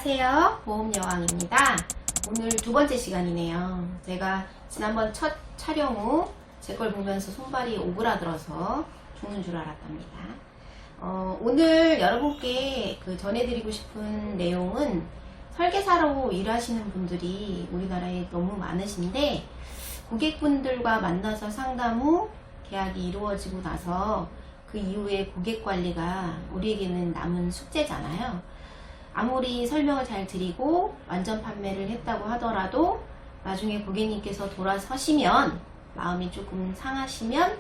안녕하세요. 보험여왕입니다. 오늘 두 번째 시간이네요. 제가 지난번 첫 촬영 후 제 걸 보면서 손발이 오그라들어서 죽는 줄 알았답니다. 오늘 여러분께 전해드리고 싶은 내용은 설계사로 일하시는 분들이 우리나라에 너무 많으신데, 고객분들과 만나서 상담 후 계약이 이루어지고 나서 그 이후에 고객 관리가 우리에게는 남은 숙제잖아요. 아무리 설명을 잘 드리고 완전 판매를 했다고 하더라도 나중에 고객님께서 돌아서시면, 마음이 조금 상하시면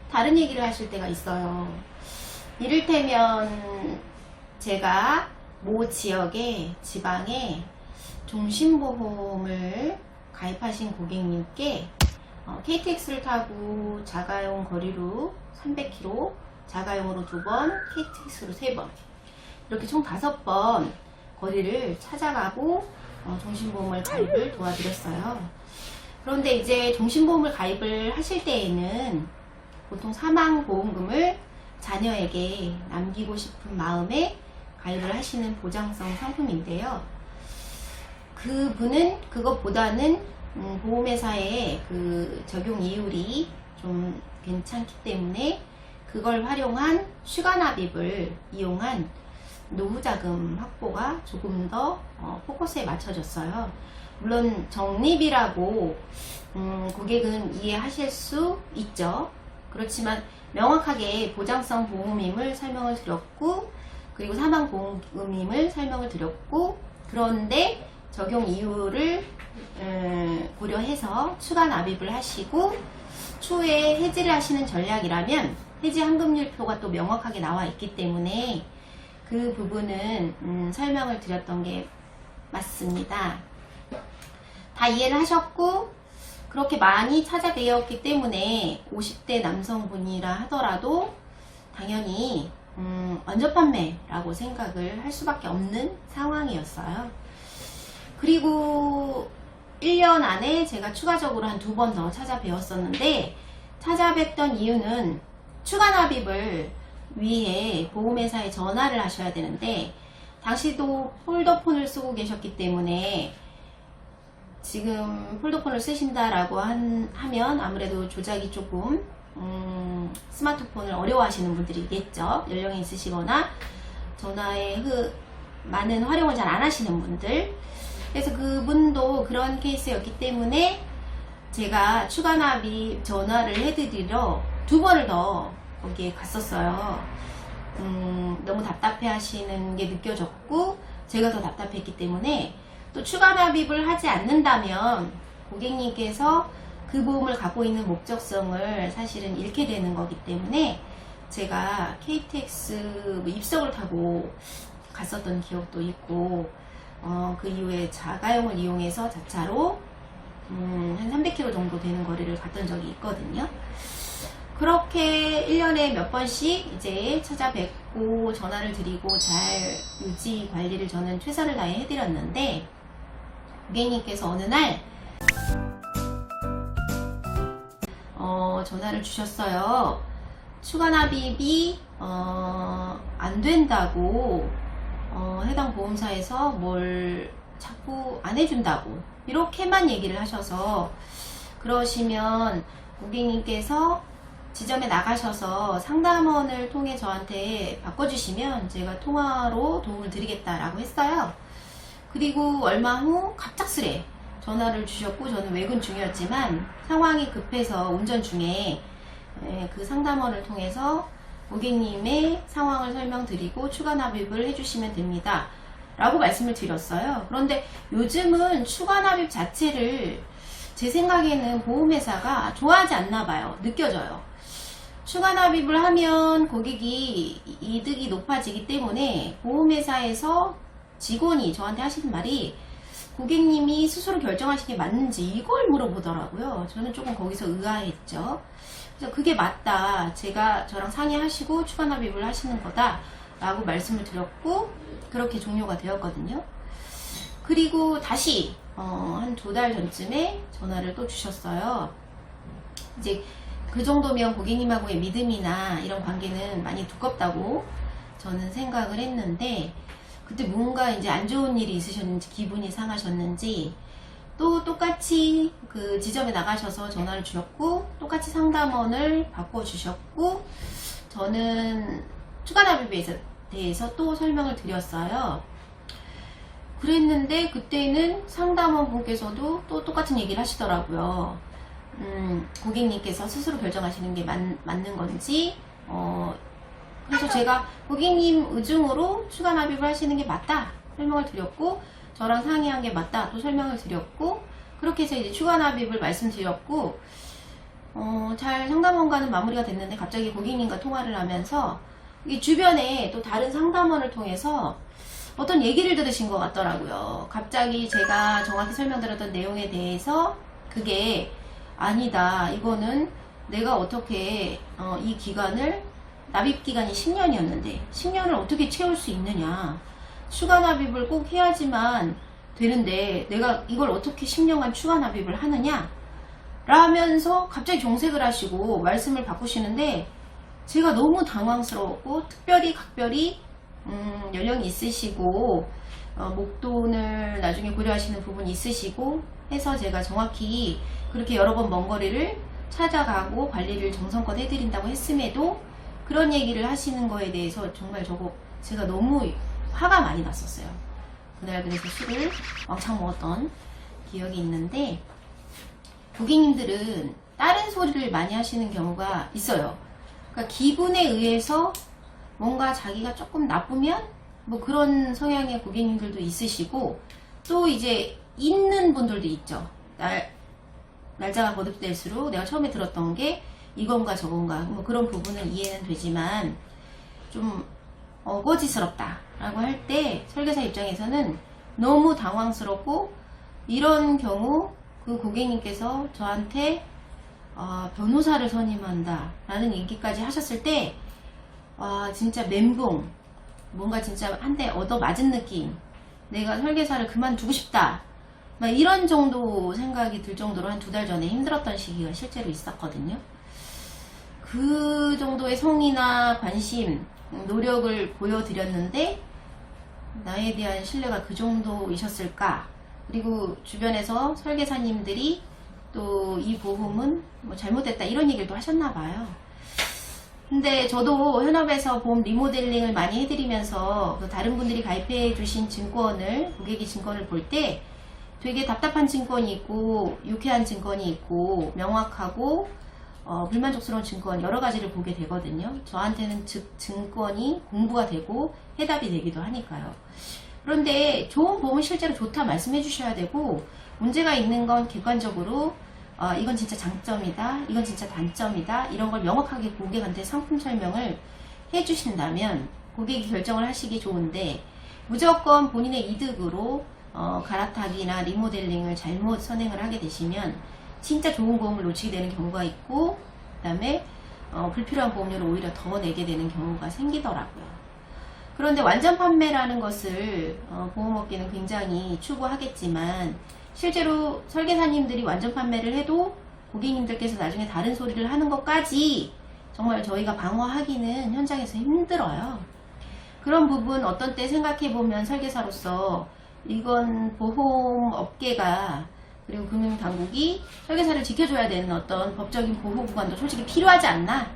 다른 얘기를 하실 때가 있어요. 이를테면 제가 모 지역에, 지방에 종신보험을 가입하신 고객님께 KTX를 타고 자가용 거리로 300km, 자가용으로 2번, KTX로 3번, 이렇게 총 5번 거리를 찾아가고 종신보험을 가입을 도와드렸어요. 그런데 이제 종신보험을 가입을 하실 때에는 보통 사망보험금을 자녀에게 남기고 싶은 마음에 가입을 하시는 보장성 상품인데요. 그분은 그것보다는 보험회사의 그 적용 이율이 좀 괜찮기 때문에 그걸 활용한 추가납입을 이용한 노후자금 확보가 조금 더 포커스에 맞춰졌어요. 물론 적립이라고 고객은 이해하실 수 있죠. 그렇지만 명확하게 보장성 보험임을 설명을 드렸고, 그리고 사망보험임을 설명을 드렸고, 그런데 적용 이유를 고려해서 추가 납입을 하시고 추후에 해지를 하시는 전략이라면 해지 환급률표가 또 명확하게 나와 있기 때문에 그 부분은 설명을 드렸던 게 맞습니다. 다 이해를 하셨고, 그렇게 많이 찾아뵈었기 때문에 50대 남성분이라 하더라도 당연히 완전 판매라고 생각을 할 수밖에 없는 상황이었어요. 그리고 1년 안에 제가 추가적으로 한 2번 더 찾아뵈었었는데, 찾아뵀던 이유는 추가 납입을 위해 보험회사에 전화를 하셔야 되는데, 당시도 폴더폰을 쓰고 계셨기 때문에 지금 폴더폰을 쓰신다라고 하면 아무래도 조작이 조금 스마트폰을 어려워하시는 분들이겠죠. 연령이 있으시거나 전화의 많은 활용을 잘 안 하시는 분들. 그래서 그분도 그런 케이스였기 때문에 제가 추가 납입 전화를 해드리러 2번을 더 거기에 갔었어요. 너무 답답해 하시는 게 느껴졌고, 제가 더 답답했기 때문에, 또 추가 납입을 하지 않는다면 고객님께서 그 보험을 갖고 있는 목적성을 사실은 잃게 되는 거기 때문에 제가 KTX 입석을 타고 갔었던 기억도 있고, 그 이후에 자가용을 이용해서 자차로 한 300km 정도 되는 거리를 갔던 적이 있거든요. 그렇게 1년에 몇 번씩 이제 찾아뵙고 전화를 드리고 잘 유지 관리를 저는 최선을 다해 해드렸는데, 고객님께서 어느 날 전화를 주셨어요. 추가 납입이 안 된다고, 해당 보험사에서 뭘 자꾸 안 해준다고 이렇게만 얘기를 하셔서, 그러시면 고객님께서 지점에 나가셔서 상담원을 통해 저한테 바꿔주시면 제가 통화로 도움을 드리겠다라고 했어요. 그리고 얼마 후 갑작스레 전화를 주셨고, 저는 외근 중이었지만 상황이 급해서 운전 중에 그 상담원을 통해서 고객님의 상황을 설명드리고 추가 납입을 해주시면 됩니다 라고 말씀을 드렸어요. 그런데 요즘은 추가 납입 자체를 제 생각에는 보험회사가 좋아하지 않나 봐요. 느껴져요. 추가 납입을 하면 고객이 이득이 높아지기 때문에 보험회사에서 직원이 저한테 하시는 말이, 고객님이 스스로 결정하시는 게 맞는지 이걸 물어보더라고요. 저는 조금 거기서 의아했죠. 그래서 그게 맞다, 저랑 상의하시고 추가 납입을 하시는 거다 라고 말씀을 드렸고, 그렇게 종료가 되었거든요. 그리고 다시 한 2달 전쯤에 전화를 또 주셨어요. 이제 그 정도면 고객님하고의 믿음이나 이런 관계는 많이 두껍다고 저는 생각을 했는데, 그때 뭔가 이제 안 좋은 일이 있으셨는지 기분이 상하셨는지 또 똑같이 그 지점에 나가셔서 전화를 주셨고 똑같이 상담원을 바꿔주셨고 저는 추가 납입에 대해서 또 설명을 드렸어요. 그랬는데 그때는 상담원 분께서도 또 똑같은 얘기를 하시더라고요. 고객님께서 스스로 결정하시는 게 맞는 건지 그래서 제가 고객님 의중으로 추가 납입을 하시는 게 맞다 설명을 드렸고 저랑 상의한 게 맞다 또 설명을 드렸고 그렇게 해서 이제 추가 납입을 말씀드렸고 잘 상담원과는 마무리가 됐는데 갑자기 고객님과 통화를 하면서 이 주변에 또 다른 상담원을 통해서 어떤 얘기를 들으신 것 같더라고요. 갑자기 제가 정확히 설명드렸던 내용에 대해서 그게 아니다. 이거는 내가 어떻게 이 기간을 납입기간이 10년이었는데 10년을 어떻게 채울 수 있느냐. 추가 납입을 꼭 해야지만 되는데 내가 이걸 어떻게 10년간 추가 납입을 하느냐 라면서 갑자기 정색을 하시고 말씀을 바꾸시는데 제가 너무 당황스러웠고 특별히 각별히 연령이 있으시고 목돈을 나중에 고려하시는 부분이 있으시고 해서 제가 정확히 그렇게 여러 번 먼 거리를 찾아가고 관리를 정성껏 해드린다고 했음에도 그런 얘기를 하시는 거에 대해서 정말 제가 너무 화가 많이 났었어요. 그날 그래서 술을 왕창 먹었던 기억이 있는데 고객님들은 다른 소리를 많이 하시는 경우가 있어요. 그러니까 기분에 의해서 뭔가 자기가 조금 나쁘면 뭐 그런 성향의 고객님들도 있으시고 또 이제 있는 분들도 있죠. 날짜가 거듭될수록 내가 처음에 들었던 게 이건가 저건가 뭐 그런 부분은 이해는 되지만 좀 어거지스럽다 라고 할 때 설계사 입장에서는 너무 당황스럽고 이런 경우 그 고객님께서 저한테 변호사를 선임한다 라는 얘기까지 하셨을 때 진짜 멘붕 뭔가 진짜 한 대 얻어맞은 느낌 내가 설계사를 그만두고 싶다 막 이런 정도 생각이 들 정도로 한 2달 전에 힘들었던 시기가 실제로 있었거든요. 그 정도의 성의나 관심 노력을 보여드렸는데 나에 대한 신뢰가 그 정도이셨을까. 그리고 주변에서 설계사님들이 또 이 보험은 뭐 잘못됐다 이런 얘기를 또 하셨나봐요. 근데 저도 현업에서 보험 리모델링을 많이 해드리면서 그 다른 분들이 가입해 주신 증권을 고객이 증권을 볼 때 되게 답답한 증권이 있고 유쾌한 증권이 있고 명확하고 불만족스러운 증권 여러 가지를 보게 되거든요. 저한테는 증권이 공부가 되고 해답이 되기도 하니까요. 그런데 좋은 보험은 실제로 좋다 말씀해 주셔야 되고 문제가 있는 건 객관적으로 이건 진짜 장점이다 이건 진짜 단점이다 이런 걸 명확하게 고객한테 상품 설명을 해 주신다면 고객이 결정을 하시기 좋은데 무조건 본인의 이득으로 갈아타기나 리모델링을 잘못 선행을 하게 되시면 진짜 좋은 보험을 놓치게 되는 경우가 있고 그 다음에 불필요한 보험료를 오히려 더 내게 되는 경우가 생기더라고요. 그런데 완전 판매라는 것을 보험업계는 굉장히 추구하겠지만 실제로 설계사님들이 완전 판매를 해도 고객님들께서 나중에 다른 소리를 하는 것까지 정말 저희가 방어하기는 현장에서 힘들어요. 그런 부분 어떤 때 생각해보면 설계사로서 이건 보험업계가 그리고 금융당국이 설계사를 지켜줘야 되는 어떤 법적인 보호구간도 솔직히 필요하지 않나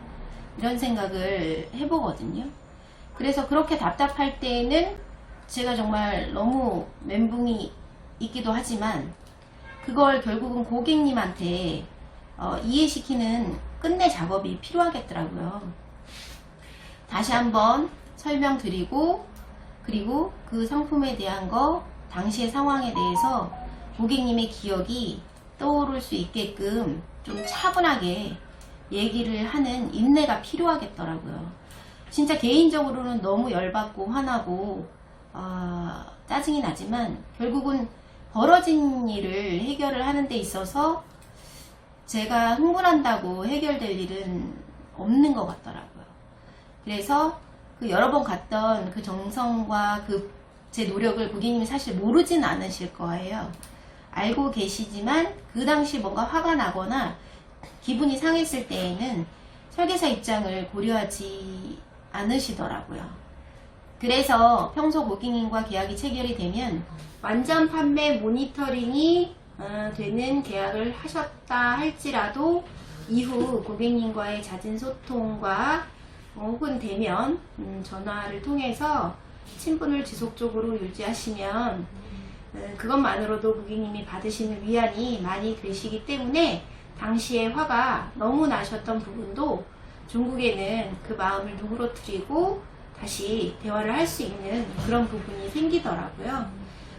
이런 생각을 해보거든요. 그래서 그렇게 답답할 때는 제가 정말 너무 멘붕이 있기도 하지만 그걸 결국은 고객님한테 이해시키는 끝내 작업이 필요하겠더라고요. 다시 한번 설명드리고 그리고 그 상품에 대한 거 당시의 상황에 대해서 고객님의 기억이 떠오를 수 있게끔 좀 차분하게 얘기를 하는 인내가 필요하겠더라고요. 진짜 개인적으로는 너무 열받고 화나고 짜증이 나지만 결국은 벌어진 일을 해결을 하는 데 있어서 제가 흥분한다고 해결될 일은 없는 것 같더라고요. 그래서 그 여러 번 갔던 그 정성과 그 제 노력을 고객님이 사실 모르진 않으실 거예요. 알고 계시지만 그 당시 뭔가 화가 나거나 기분이 상했을 때에는 설계사 입장을 고려하지 않으시더라고요. 그래서 평소 고객님과 계약이 체결이 되면 완전 판매 모니터링이 되는 계약을 하셨다 할지라도 이후 고객님과의 잦은 소통과 혹은 대면 전화를 통해서 친분을 지속적으로 유지하시면 그것만으로도 고객님이 받으시는 위안이 많이 되시기 때문에 당시에 화가 너무 나셨던 부분도 중국에는 그 마음을 누그러뜨리고 다시 대화를 할 수 있는 그런 부분이 생기더라고요.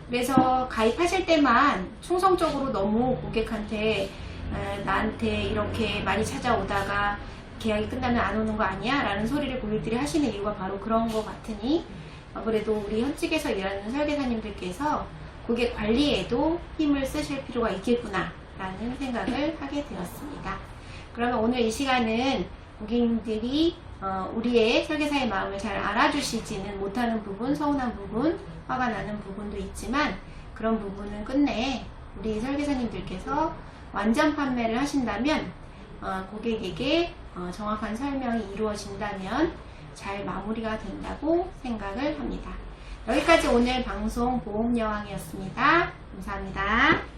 그래서 가입하실 때만 충성적으로 너무 고객한테 나한테 이렇게 많이 찾아오다가 계약이 끝나면 안 오는 거 아니야? 라는 소리를 고객들이 하시는 이유가 바로 그런 것 같으니 아무래도 우리 현직에서 일하는 설계사님들께서 고객 관리에도 힘을 쓰실 필요가 있겠구나 라는 생각을 하게 되었습니다. 그러면 오늘 이 시간은 고객님들이 우리의 설계사의 마음을 잘 알아주시지는 못하는 부분, 서운한 부분, 화가 나는 부분도 있지만 그런 부분은 끝내 우리 설계사님들께서 완전 판매를 하신다면 고객에게 정확한 설명이 이루어진다면 잘 마무리가 된다고 생각을 합니다. 여기까지 오늘 방송 보험여왕이었습니다. 감사합니다.